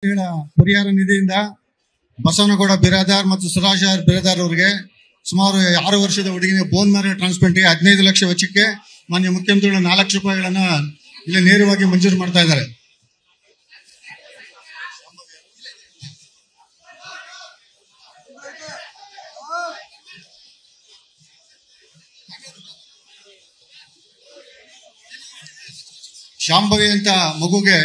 ಪರಿಹಾರ ನಿಧಿಯಿಂದ ಬಸವನಗೌಡ ಬಿರಾದಾರ್ ಮತ್ತು ಸುರಾಜ್ ಬಿರಾದಾರ್ ಅವರಿಗೆ ಸುಮಾರು 6 ವರ್ಷದ ಹುಡುಗಿಗೆ ಬೋನ್ ಮ್ಯಾರೋ ಟ್ರಾನ್ಸ್ಪ್ಲಾಂಟ್ಗೆ 15 ಲಕ್ಷ ವೆಚ್ಚಕ್ಕೆ ಮಾನ್ಯ ಮುಖ್ಯಮಂತ್ರಿಗಳು 4 ಲಕ್ಷ ರೂಪಾಯಿಗಳನ್ನ ಇಲ್ಲಿ ನೇರವಾಗಿ ಮಂಜೂರು ಮಾಡ್ತಾ ಇದ್ದಾರೆ. ಶಾಂಭವಿ ಅಂತ ಮಗುಗೆ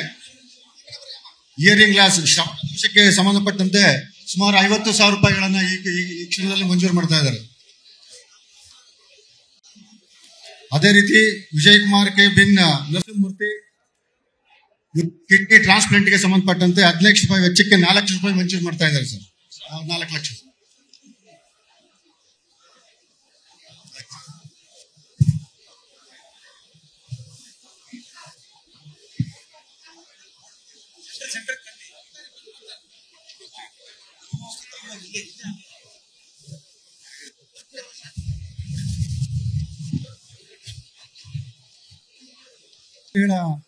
ಇಯರಿಂಗ್ ಗ್ಲಾಸ್ ಶ್ರವಣದೋಷಕ್ಕೆ ಸಂಬಂಧಪಟ್ಟಂತೆ ಸುಮಾರು 50,000 ರೂಪಾಯಿಗಳನ್ನ ಈ ಕ್ಷಣದಲ್ಲಿ ಮಂಜೂರು ಮಾಡ್ತಾ ಇದ್ದಾರೆ. ಅದೇ ರೀತಿ ವಿಜಯ್ ಕುಮಾರ್ ಕೆ ಬಿನ್ ನರಸಿಂಹಮೂರ್ತಿ ಕಿಡ್ನಿ ಟ್ರಾನ್ಸ್ಪ್ಲಾಂಟ್ಗೆ ಸಂಬಂಧಪಟ್ಟಂತೆ 15 ಲಕ್ಷ ರೂಪಾಯಿ ವೆಚ್ಚಕ್ಕೆ 4 ಲಕ್ಷ ರೂಪಾಯಿ ಮಂಜೂರು ಮಾಡ್ತಾ ಇದ್ದಾರೆ ಸರ್. 4 ಲಕ್ಷ.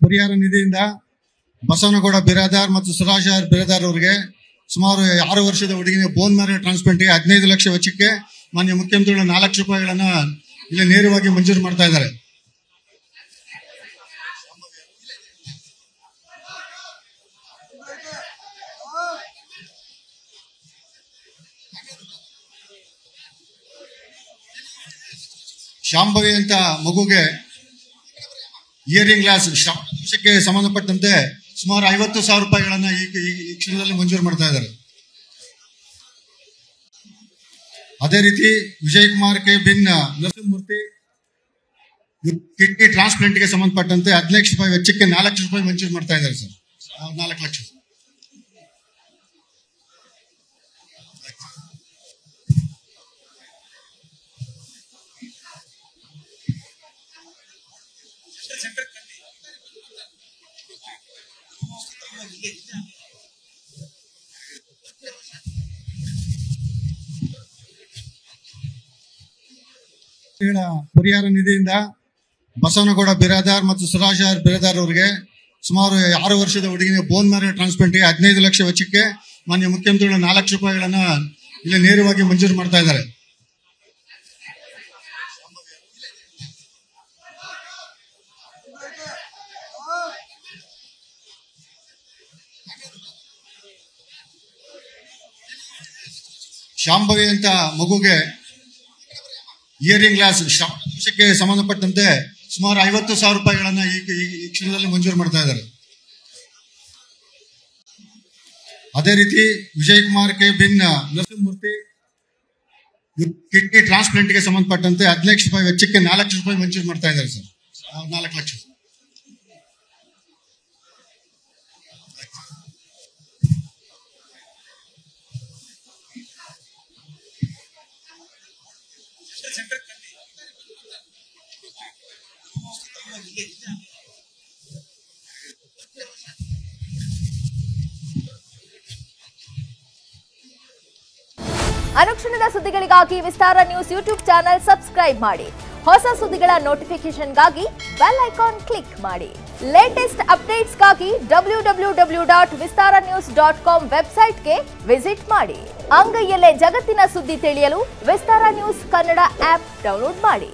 ಪರಿಹಾರ ನಿಧಿಯಿಂದ ಬಸವನಗೌಡ ಬಿರಾದಾರ್ ಮತ್ತು ಸುರಾಜ್ ಬಿರಾದಾರ್ ಅವರಿಗೆ ಸುಮಾರು 6 ವರ್ಷದ ಹುಡುಗಿಗೆ ಬೋನ್ ಮ್ಯಾರೋ ಟ್ರಾನ್ಸ್ಪ್ಲಾಂಟ್ಗೆ 15 ಲಕ್ಷ ವೆಚ್ಚಕ್ಕೆ ಮಾನ್ಯ ಮುಖ್ಯಮಂತ್ರಿಗಳು 4 ಲಕ್ಷ ರೂಪಾಯಿಗಳನ್ನ ಇಲ್ಲಿ ನೇರವಾಗಿ ಮಂಜೂರು ಮಾಡ್ತಾ ಇದ್ದಾರೆ. ಶಾಂಭವಿ ಅಂತ ಮಗುಗೆ ಇಯರಿಂಗ್ ಗ್ಲಾಸ್ ಶ್ರವಣದೋಷಕ್ಕೆ ಸಂಬಂಧಪಟ್ಟಂತೆ ಸುಮಾರು 50,000 ರೂಪಾಯಿಗಳನ್ನ ಈ ಕ್ಷಣದಲ್ಲಿ ಮಂಜೂರು ಮಾಡ್ತಾ ಇದ್ದಾರೆ. ಅದೇ ರೀತಿ ವಿಜಯ್ ಕುಮಾರ್ ಕೆ ಬಿನ್ ನರಸಿಂಹಮೂರ್ತಿ ಕಿಡ್ನಿ ಟ್ರಾನ್ಸ್ಪ್ಲಾಂಟ್ಗೆ ಸಂಬಂಧಪಟ್ಟಂತೆ 15 ಲಕ್ಷ ರೂಪಾಯಿ ವೆಚ್ಚಕ್ಕೆ 4 ಲಕ್ಷ ರೂಪಾಯಿ ಮಂಜೂರು ಮಾಡ್ತಾ ಇದ್ದಾರೆ ಸರ್. 4 ಲಕ್ಷ. ಪರಿಹಾರ ನಿಧಿಯಿಂದ ಬಸವನಗೌಡ ಬಿರಾದಾರ್ ಮತ್ತು ಸುರಾಜ್ ಬಿರಾದಾರ್ ಅವರಿಗೆ ಸುಮಾರು 6 ವರ್ಷದ ಹುಡುಗಿಗೆ ಬೋನ್ ಮ್ಯಾರೋ ಟ್ರಾನ್ಸ್ಪ್ಲಾಂಟ್ಗೆ 15 ಲಕ್ಷ ವೆಚ್ಚಕ್ಕೆ ಮಾನ್ಯ ಮುಖ್ಯಮಂತ್ರಿಗಳು 4 ಲಕ್ಷ ರೂಪಾಯಿಗಳನ್ನ ಇಲ್ಲಿ ನೇರವಾಗಿ ಮಂಜೂರು ಮಾಡ್ತಾ ಇದ್ದಾರೆ. ಶಾಂಭವಿ ಅಂತ ಮಗುಗೆ ಇಯರಿಂಗ್ ಗ್ಲಾಸ್ ಶ್ರವಣದೋಷಕ್ಕೆ ಸಂಬಂಧಪಟ್ಟಂತೆ ಸುಮಾರು 50,000 ರೂಪಾಯಿಗಳನ್ನ ಈ ಕ್ಷಣದಲ್ಲಿ ಮಂಜೂರು ಮಾಡ್ತಾ ಇದ್ದಾರೆ. ಅದೇ ರೀತಿ ವಿಜಯ್ ಕುಮಾರ್ ಕೆ ಬಿನ್ ನರಸಿಂಹಮೂರ್ತಿ ಕಿಡ್ನಿ ಟ್ರಾನ್ಸ್ಪ್ಲಾಂಟ್ಗೆ ಸಂಬಂಧಪಟ್ಟಂತೆ 15 ಲಕ್ಷ ರೂಪಾಯಿ ವೆಚ್ಚಕ್ಕೆ 4 ಲಕ್ಷ ರೂಪಾಯಿ ಮಂಜೂರು ಮಾಡ್ತಾ ಇದ್ದಾರೆ ಸರ್. 4 ಲಕ್ಷ. ಅನುಕ್ಷಣದ ಸುದ್ದಿಗಳಿಗಾಗಿ ವಿಸ್ತಾರ ನ್ಯೂಸ್ ಯೂಟ್ಯೂಬ್ ಚಾನೆಲ್ ಸಬ್ಸ್ಕ್ರೈಬ್ ಮಾಡಿ. ಹೊಸ ಸುದ್ದಿಗಳ ನೋಟಿಫಿಕೇಶನ್ಗಾಗಿ ಬೆಲ್ ಐಕಾನ್ ಕ್ಲಿಕ್ ಮಾಡಿ. ಲೇಟೆಸ್ಟ್ ಅಪ್ಡೇಟ್ಸ್ಗಾಗಿ www.vistaranews.com ವೆಬ್ಸೈಟ್ಗೆ ವಿಸಿಟ್ ಮಾಡಿ. ಅಂಗೈಯಲ್ಲೇ ಜಗತ್ತಿನ ಸುದ್ದಿ ತಿಳಿಯಲು ವಿಸ್ತಾರ ನ್ಯೂಸ್ ಕನ್ನಡ ಆಪ್ ಡೌನ್ಲೋಡ್ ಮಾಡಿ.